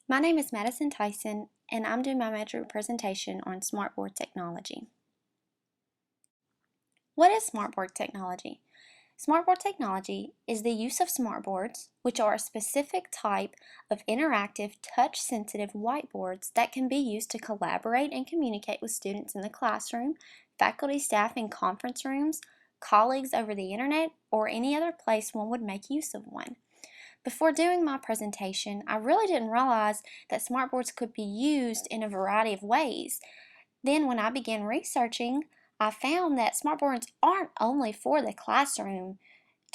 My name is Madison Tyson, and I'm doing my major presentation on smartboard technology. What is smartboard technology? Smartboard technology is the use of smartboards, which are a specific type of interactive, touch-sensitive whiteboards that can be used to collaborate and communicate with students in the classroom, faculty, staff in conference rooms, colleagues over the internet, or any other place one would make use of one. Before doing my presentation, I really didn't realize that smartboards could be used in a variety of ways. Then when I began researching, I found that smartboards aren't only for the classroom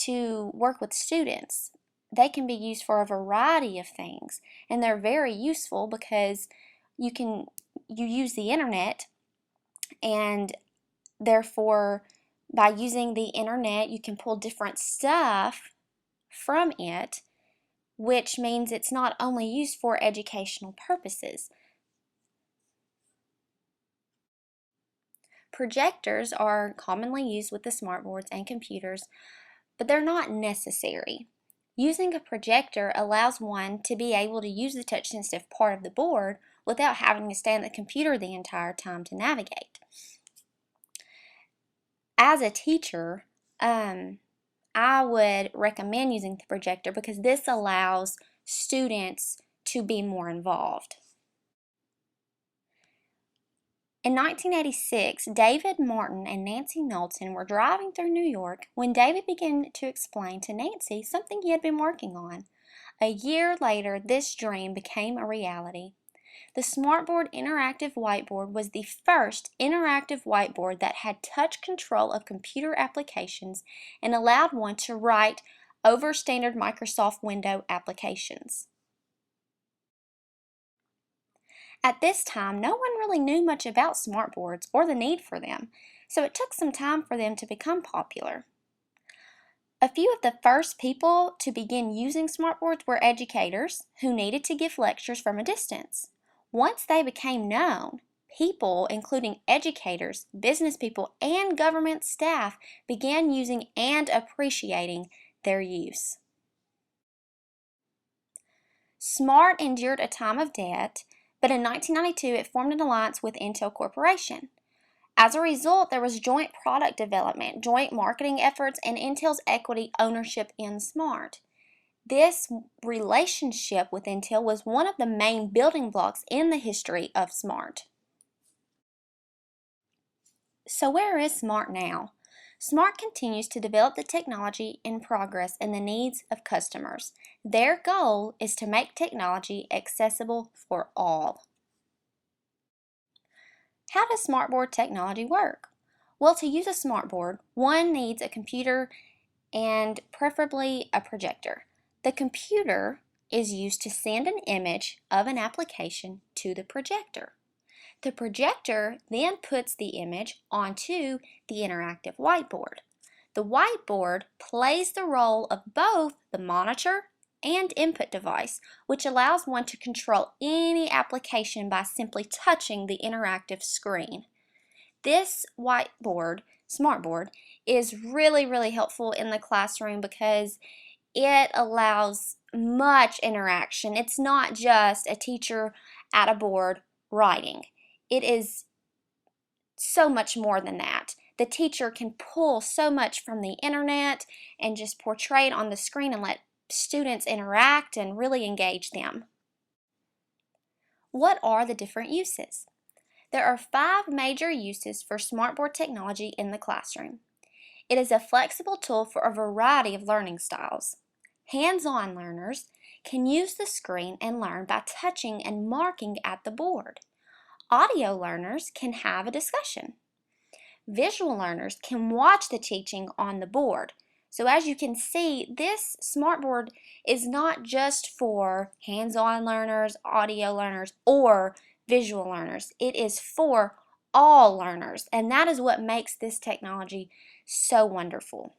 to work with students. They can be used for a variety of things, and they're very useful because you use the internet, and therefore by using the internet you can pull different stuff from it, which means it's not only used for educational purposes. Projectors are commonly used with the smartboards and computers, but they're not necessary. Using a projector allows one to be able to use the touch-sensitive part of the board without having to stay on the computer the entire time to navigate. As a teacher, I would recommend using the projector because this allows students to be more involved. In 1986, David Martin and Nancy Knowlton were driving through New York when David began to explain to Nancy something he had been working on. A year later, this dream became a reality. The Smartboard Interactive Whiteboard was the first interactive whiteboard that had touch control of computer applications and allowed one to write over standard Microsoft Windows applications. At this time, no one really knew much about smartboards or the need for them, so it took some time for them to become popular. A few of the first people to begin using smartboards were educators who needed to give lectures from a distance. Once they became known, people, including educators, business people, and government staff, began using and appreciating their use. SMART endured a time of debt, but in 1992 it formed an alliance with Intel Corporation. As a result, there was joint product development, joint marketing efforts, and Intel's equity ownership in SMART. This relationship with Intel was one of the main building blocks in the history of SMART. So where is SMART now? SMART continues to develop the technology in progress and the needs of customers. Their goal is to make technology accessible for all. How does smartboard technology work? Well, to use a smartboard, one needs a computer and preferably a projector. The computer is used to send an image of an application to the projector. The projector then puts the image onto the interactive whiteboard. The whiteboard plays the role of both the monitor and input device, which allows one to control any application by simply touching the interactive screen. This whiteboard, smartboard, is really helpful in the classroom because it allows much interaction. It's not just a teacher at a board writing. It is so much more than that. The teacher can pull so much from the internet and just portray it on the screen and let students interact and really engage them. What are the different uses? There are 5 major uses for smartboard technology in the classroom. It is a flexible tool for a variety of learning styles. Hands-on learners can use the screen and learn by touching and marking at the board. Audio learners can have a discussion. Visual learners can watch the teaching on the board. So as you can see, this smartboard is not just for hands-on learners, audio learners, or visual learners. It is for all learners, and that is what makes this technology so wonderful.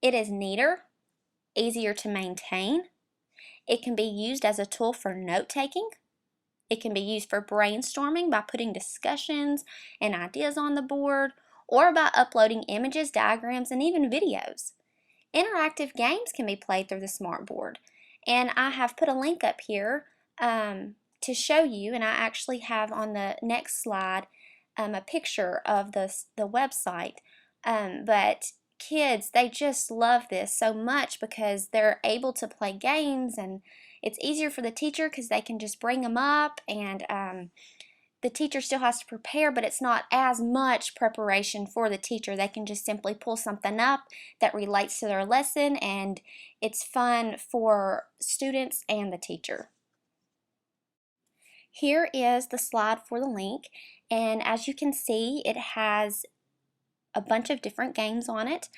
It is neater, easier to maintain. It can be used as a tool for note-taking. It can be used for brainstorming by putting discussions and ideas on the board, or by uploading images, diagrams, and even videos. Interactive games can be played through the smartboard, And I have put a link up here to show you, and I actually have on the next slide a picture of the website. But kids, they just love this so much because they're able to play games, and it's easier for the teacher because they can just bring them up, and the teacher still has to prepare, but it's not as much preparation for the teacher. They can just simply pull something up that relates to their lesson, and it's fun for students and the teacher. Here is the slide for the link, and as you can see, it has a bunch of different games on it.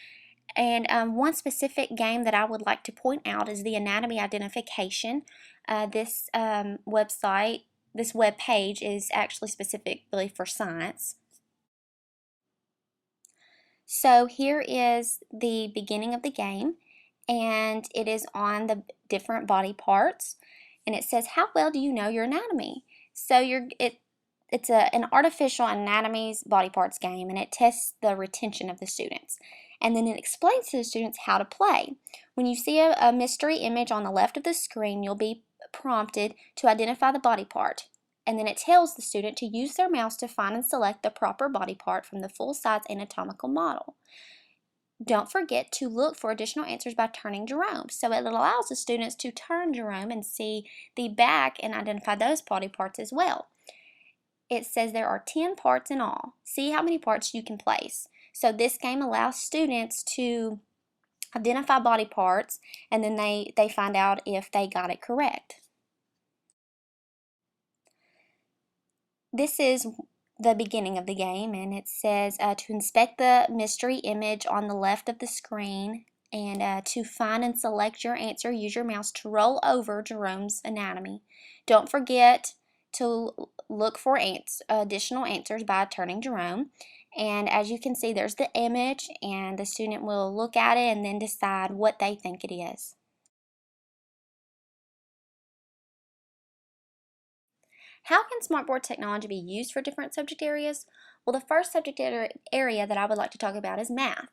And one specific game that I would like to point out is the anatomy identification. This web page is actually specifically for science. So here is the beginning of the game, and it is on the different body parts, and it says, how well do you know your anatomy? So it's an artificial anatomies body parts game, and it tests the retention of the students. And then it explains to the students how to play. When you see a mystery image on the left of the screen, you'll be prompted to identify the body part. And then it tells the student to use their mouse to find and select the proper body part from the full-size anatomical model. Don't forget to look for additional answers by turning Jerome. So it allows the students to turn Jerome and see the back and identify those body parts as well. It says there are 10 parts in all. See how many parts you can place. So this game allows students to identify body parts, and then they find out if they got it correct. This is the beginning of the game, and it says to inspect the mystery image on the left of the screen, and to find and select your answer, use your mouse to roll over Jerome's anatomy. Don't forget to look for additional answers by turning Jerome. And as you can see, there's the image, and the student will look at it and then decide what they think it is. How can Smartboard technology be used for different subject areas? Well, the first subject area that I would like to talk about is math.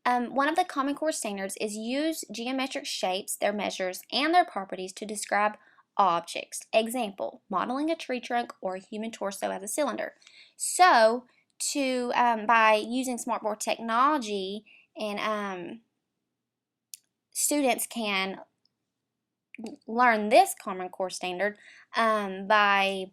One of the Common Core standards is use geometric shapes, their measures, and their properties to describe objects. Example, modeling a tree trunk or a human torso as a cylinder. So, by using Smartboard technology, and students can learn this Common Core standard by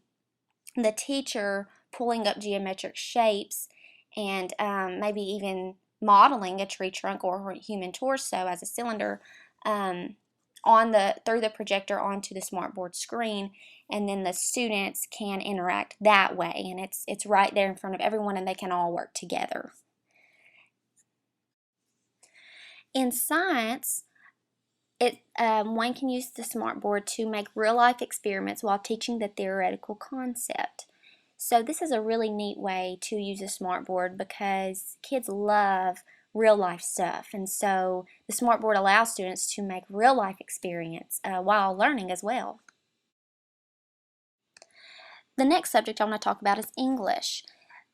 the teacher pulling up geometric shapes and maybe even modeling a tree trunk or a human torso as a cylinder through the projector onto the Smartboard screen, and then the students can interact that way, and it's right there in front of everyone, and they can all work together. In science, one can use the Smartboard to make real-life experiments while teaching the theoretical concept. So this is a really neat way to use a Smartboard because kids love real-life stuff, and so the Smartboard allows students to make real-life experience while learning as well. The next subject I want to talk about is English.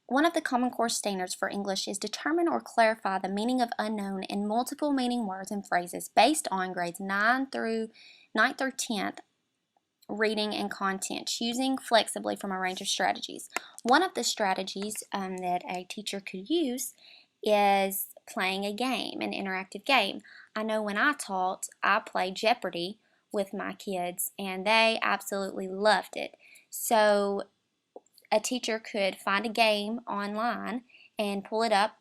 One of the Common Core standards for English is determine or clarify the meaning of unknown and multiple meaning words and phrases based on grades 9th through 10th reading and content, choosing flexibly from a range of strategies. One of the strategies that a teacher could use is playing a game, an interactive game. I know when I taught, I played Jeopardy with my kids, and they absolutely loved it. So a teacher could find a game online and pull it up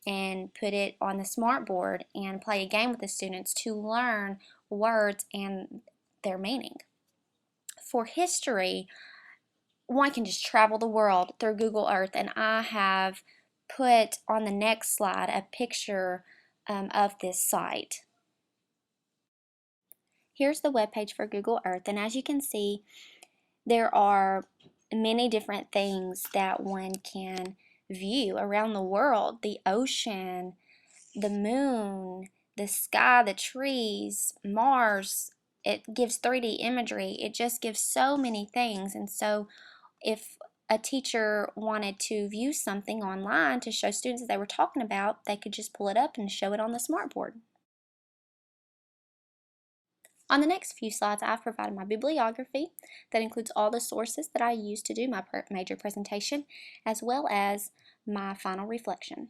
and put it on the Smartboard and play a game with the students to learn words and their meaning. For history, one can just travel the world through Google Earth, and I have put on the next slide a picture of this site. Here's the webpage for Google Earth, and as you can see, there are many different things that one can view around the world: the ocean, the moon, the sky, the trees, Mars. It gives 3D imagery. It just gives so many things. And so if a teacher wanted to view something online to show students that they were talking about, they could just pull it up and show it on the Smartboard. On the next few slides, I've provided my bibliography that includes all the sources that I used to do my major presentation, as well as my final reflection.